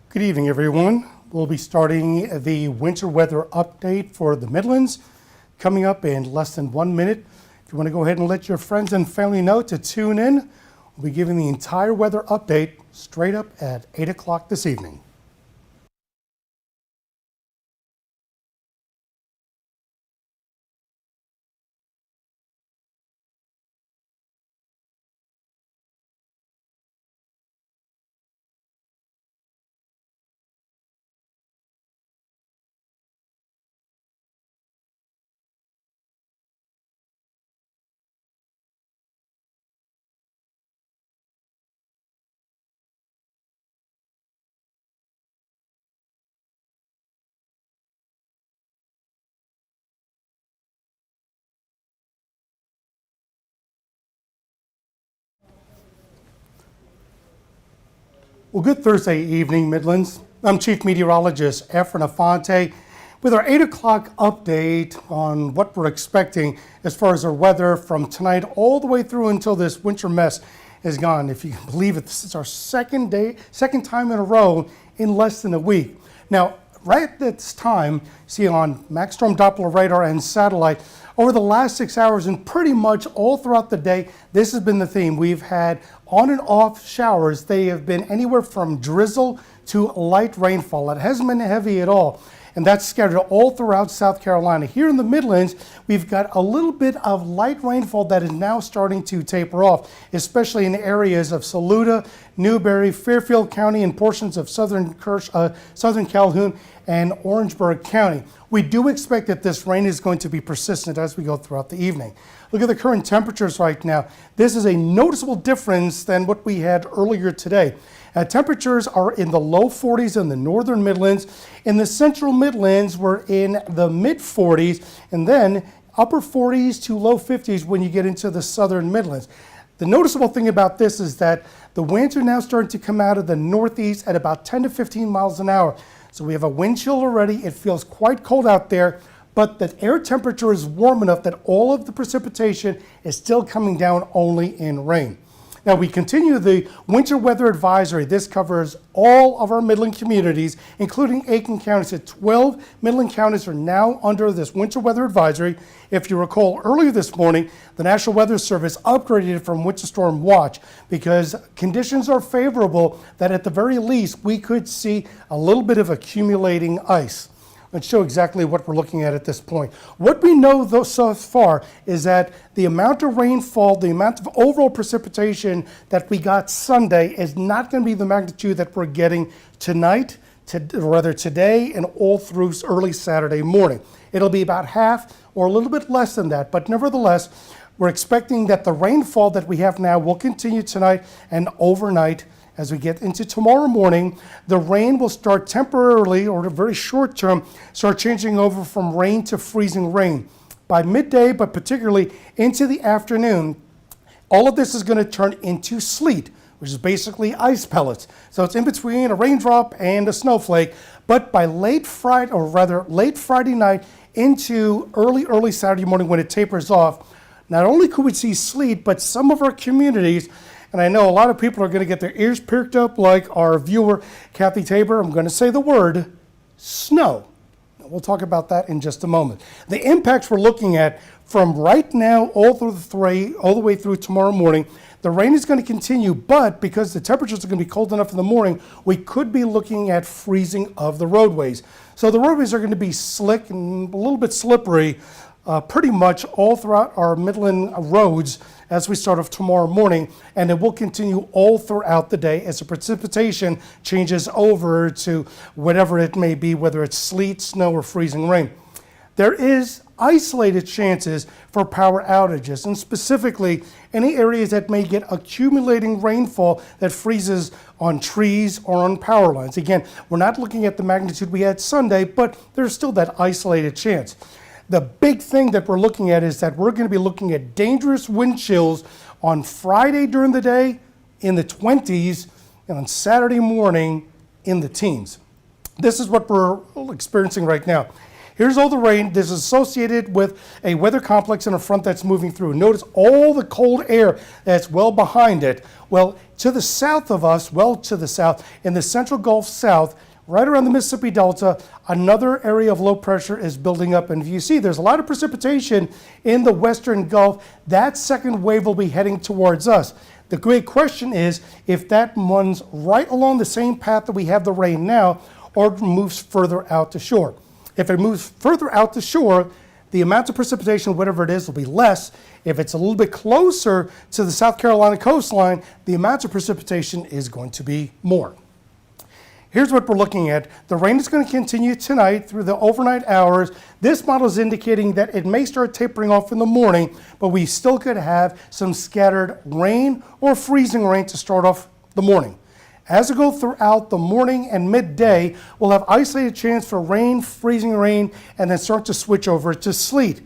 Good evening, everyone. We'll be starting the winter weather update for the Midlands coming up in less than 1 minute. If you want to go ahead and let your friends and family know to tune in, we'll be giving the entire weather update straight up at 8 o'clock this evening. Well, good Thursday evening, Midlands. I'm Chief Meteorologist Efren Afante with our 8 o'clock update on what we're expecting as far as our weather from tonight all the way through until this winter mess is gone. If you can believe it, this is our second time in a row in less than a week. Now, right at this time, see on max storm Doppler radar and satellite, over the last 6 hours and pretty much all throughout the day, this has been the theme. We've had on and off showers. They have been anywhere from drizzle to light rainfall. It hasn't been heavy at all. And that's scattered all throughout South Carolina. Here in the Midlands, we've got a little bit of light rainfall that is now starting to taper off, especially in areas of Saluda, Newberry, Fairfield County, and portions of southern Calhoun and Orangeburg County. We do expect that this rain is going to be persistent as we go throughout the evening. Look at the current temperatures right now. This is a noticeable difference than what we had earlier today. Temperatures are in the low 40s in the northern Midlands. In the central Midlands, we're in the mid 40s, and then upper 40s to low 50s when you get into the southern Midlands. The noticeable thing about this is that the winds are now starting to come out of the northeast at about 10 to 15 miles an hour. So we have a wind chill already. It feels quite cold out there, but the air temperature is warm enough that all of the precipitation is still coming down only in rain. Now we continue the winter weather advisory. This covers all of our Midland communities, including Aiken County. So 12 Midland counties are now under this winter weather advisory. If you recall, earlier this morning, the National Weather Service upgraded it from winter storm watch because conditions are favorable that at the very least we could see a little bit of accumulating ice. Let's show exactly what we're looking at this point. What we know though so far is that the amount of rainfall, the amount of overall precipitation that we got Sunday is not going to be the magnitude that we're getting tonight, rather today and all through early Saturday morning. It'll be about half or a little bit less than that, but nevertheless, we're expecting that the rainfall that we have now will continue tonight and overnight. As we get into tomorrow morning, the rain will start temporarily, or very short term, start changing over from rain to freezing rain. By midday, but particularly into the afternoon, all of this is going to turn into sleet, which is basically ice pellets. So it's in between a raindrop and a snowflake. But by late Friday night into early Saturday morning when it tapers off, not only could we see sleet, but some of our communities, and I know a lot of people are going to get their ears perked up like our viewer, Kathy Tabor. I'm going to say the word snow. We'll talk about that in just a moment. The impacts we're looking at from right now all the way through tomorrow morning, the rain is going to continue, but because the temperatures are going to be cold enough in the morning, we could be looking at freezing of the roadways. So the roadways are going to be slick and a little bit slippery pretty much all throughout our Midland roads as we start off tomorrow morning, and it will continue all throughout the day as the precipitation changes over to whatever it may be, whether it's sleet, snow, or freezing rain. There is isolated chances for power outages, and specifically any areas that may get accumulating rainfall that freezes on trees or on power lines. Again, we're not looking at the magnitude we had Sunday, but there's still that isolated chance. The big thing that we're looking at is that we're going to be looking at dangerous wind chills on Friday during the day in the 20s and on Saturday morning in the teens. This is what we're experiencing right now. Here's all the rain. This is associated with a weather complex in a front that's moving through. Notice all the cold air that's well behind it. Well, to the south of us, well to the south, in the central Gulf South, right around the Mississippi Delta, another area of low pressure is building up. And if you see, there's a lot of precipitation in the western Gulf. That second wave will be heading towards us. The great question is if that runs right along the same path that we have the rain now, or moves further out to shore. If it moves further out to shore, the amount of precipitation, whatever it is, will be less. If it's a little bit closer to the South Carolina coastline, the amount of precipitation is going to be more. Here's what we're looking at. The rain is going to continue tonight through the overnight hours. This model is indicating that it may start tapering off in the morning, but we still could have some scattered rain or freezing rain to start off the morning. As we go throughout the morning and midday, we'll have isolated chance for rain, freezing rain, and then start to switch over to sleet.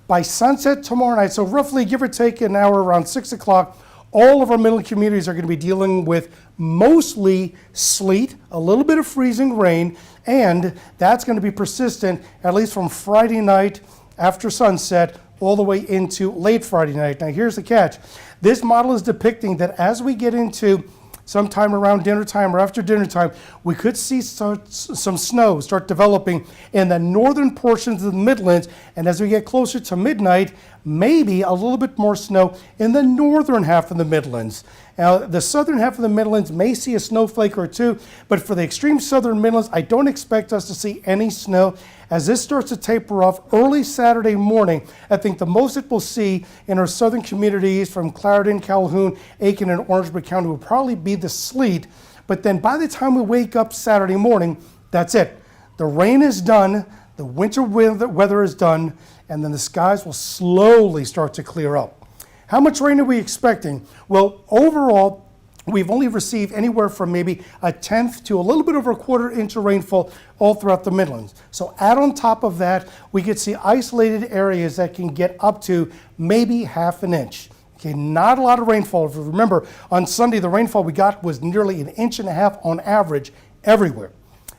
By sunset tomorrow night, so roughly give or take an hour around 6 o'clock, all of our midland communities are going to be dealing with mostly sleet, a little bit of freezing rain, and that's going to be persistent at least from Friday night after sunset all the way into late Friday night. Now here's the catch. This model is depicting that as we get into sometime around dinner time or after dinner time, we could see some snow start developing in the northern portions of the Midlands, and as we get closer to midnight, maybe a little bit more snow in the northern half of the Midlands. Now, the southern half of the Midlands may see a snowflake or two, but for the extreme southern Midlands, I don't expect us to see any snow. As this starts to taper off early Saturday morning, I think the most it will see in our southern communities from Clarendon, Calhoun, Aiken, and Orangeburg County will probably be the sleet. But then by the time we wake up Saturday morning, that's it. The rain is done, the winter weather is done, and then the skies will slowly start to clear up. How much rain are we expecting? Well, overall, we've only received anywhere from maybe a tenth to a little bit over a quarter inch of rainfall all throughout the Midlands. So add on top of that, we could see isolated areas that can get up to maybe half an inch. Okay, not a lot of rainfall. If you remember, on Sunday, the rainfall we got was nearly 1.5 inches on average everywhere.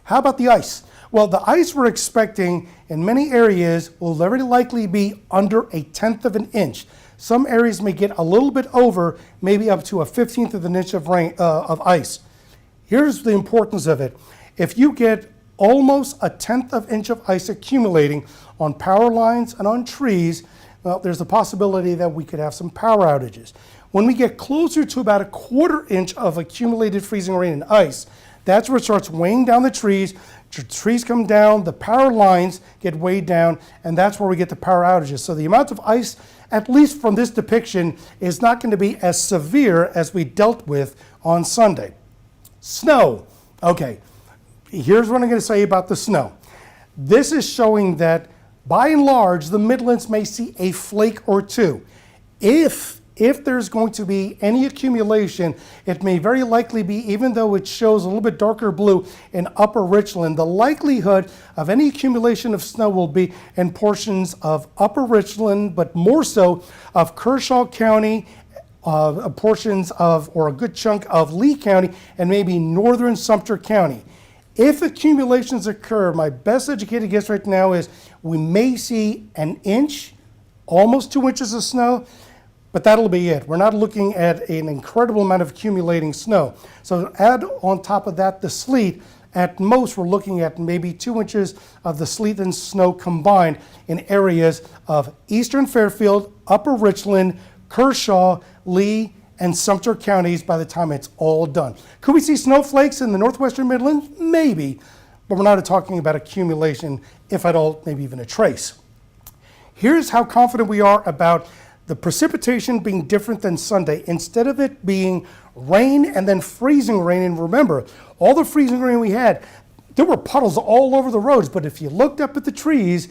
How about the ice? Well, the ice we're expecting in many areas will very likely be under 1/10 of an inch. Some areas may get a little bit over, maybe up to 1/15 of an inch of rain of ice. Here's the importance of it. If you get almost 1/10 of an inch of ice accumulating on power lines and on trees, well, there's a possibility that we could have some power outages. When we get closer to about 1/4 inch of accumulated freezing rain and ice, that's where it starts weighing down the trees. Trees come down, the power lines get weighed down, and that's where we get the power outages. So the amount of ice, at least from this depiction, is not going to be as severe as we dealt with on Sunday. Snow. Okay, here's what I'm going to say about the snow. This is showing that, by and large, the Midlands may see a flake or two. If there's going to be any accumulation, it may very likely be, even though it shows a little bit darker blue in upper Richland, the likelihood of any accumulation of snow will be in portions of upper Richland, but more so of Kershaw County, portions of, or a good chunk of Lee County, and maybe northern Sumter County. If accumulations occur, my best educated guess right now is we may see 1 inch, almost 2 inches of snow, but that'll be it. We're not looking at an incredible amount of accumulating snow. So add on top of that the sleet. At most, we're looking at maybe 2 inches of the sleet and snow combined in areas of eastern Fairfield, upper Richland, Kershaw, Lee, and Sumter counties by the time it's all done. Could we see snowflakes in the northwestern Midlands? Maybe, but we're not talking about accumulation, if at all, maybe even a trace. Here's how confident we are about the precipitation being different than Sunday. Instead of it being rain and then freezing rain, and remember, all the freezing rain we had, there were puddles all over the roads, but if you looked up at the trees,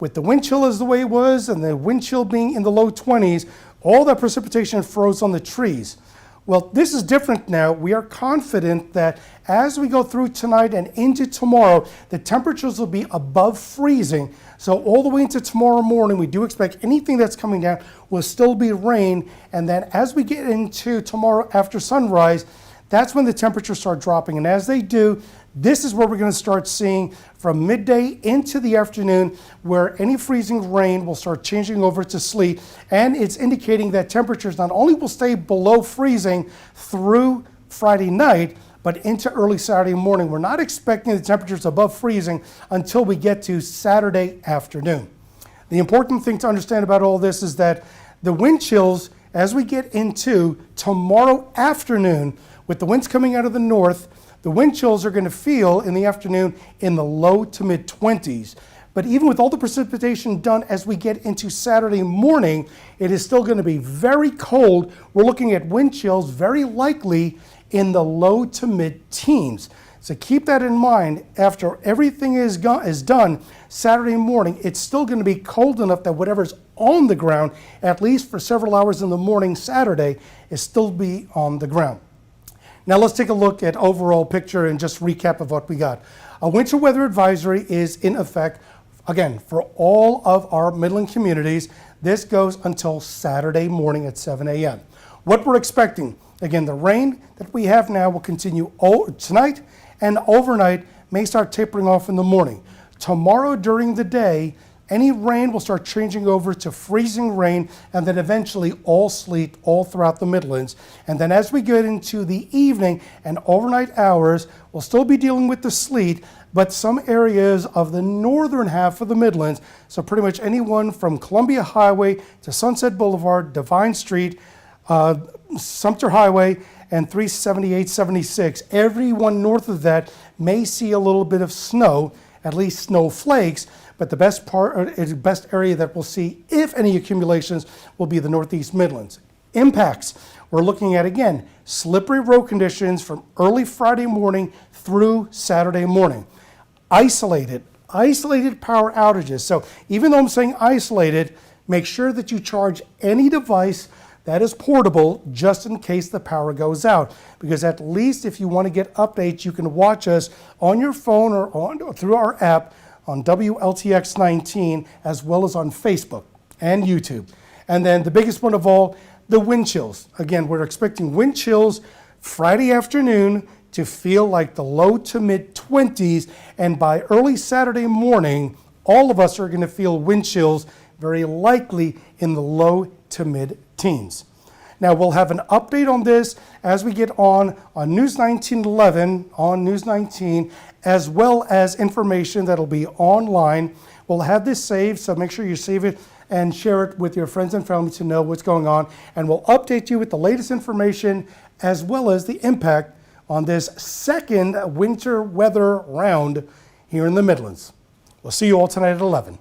with the wind chill as the way it was, and the wind chill being in the low 20s, all that precipitation froze on the trees. Well, this is different now. We are confident that as we go through tonight and into tomorrow, the temperatures will be above freezing. So all the way into tomorrow morning, we do expect anything that's coming down will still be rain. And then as we get into tomorrow after sunrise, that's when the temperatures start dropping. And as they do, this is where we're going to start seeing from midday into the afternoon where any freezing rain will start changing over to sleet. And it's indicating that temperatures not only will stay below freezing through Friday night, but into early Saturday morning. We're not expecting the temperatures above freezing until we get to Saturday afternoon. The important thing to understand about all this is that the wind chills, as we get into tomorrow afternoon, with the winds coming out of the north, the wind chills are going to feel in the afternoon in the low to mid 20s. But even with all the precipitation done as we get into Saturday morning, it is still going to be very cold. We're looking at wind chills very likely in the low to mid teens. So keep that in mind. After everything is done Saturday morning, it's still going to be cold enough that whatever's on the ground, at least for several hours in the morning Saturday, is still be on the ground. Now let's take a look at overall picture and just recap of what we got. A winter weather advisory is in effect, again, for all of our Midland communities. This goes until Saturday morning at 7 a.m. What we're expecting, again, the rain that we have now will continue tonight and overnight, may start tapering off in the morning. Tomorrow during the day, any rain will start changing over to freezing rain and then eventually all sleet all throughout the Midlands. And then as we get into the evening and overnight hours, we'll still be dealing with the sleet, but some areas of the northern half of the Midlands, so pretty much anyone from Columbia Highway to Sunset Boulevard, Divine Street, Sumter Highway, and 378-76, everyone north of that may see a little bit of snow, at least snowflakes. But the best area that we'll see, if any accumulations, will be the Northeast Midlands. Impacts, we're looking at, again, slippery road conditions from early Friday morning through Saturday morning. Isolated power outages. So even though I'm saying isolated, make sure that you charge any device that is portable just in case the power goes out. Because at least if you want to get updates, you can watch us on your phone or through our app on WLTX 19, as well as on Facebook and YouTube. And then the biggest one of all, the wind chills. Again, we're expecting wind chills Friday afternoon to feel like the low to mid 20s. And by early Saturday morning, all of us are going to feel wind chills very likely in the low to mid teens. Now we'll have an update on this as we get on News 1911 on News 19, as well as information that'll be online. We'll have this saved, so make sure you save it and share it with your friends and family to know what's going on. And we'll update you with the latest information as well as the impact on this second winter weather round here in the Midlands. We'll see you all tonight at 11.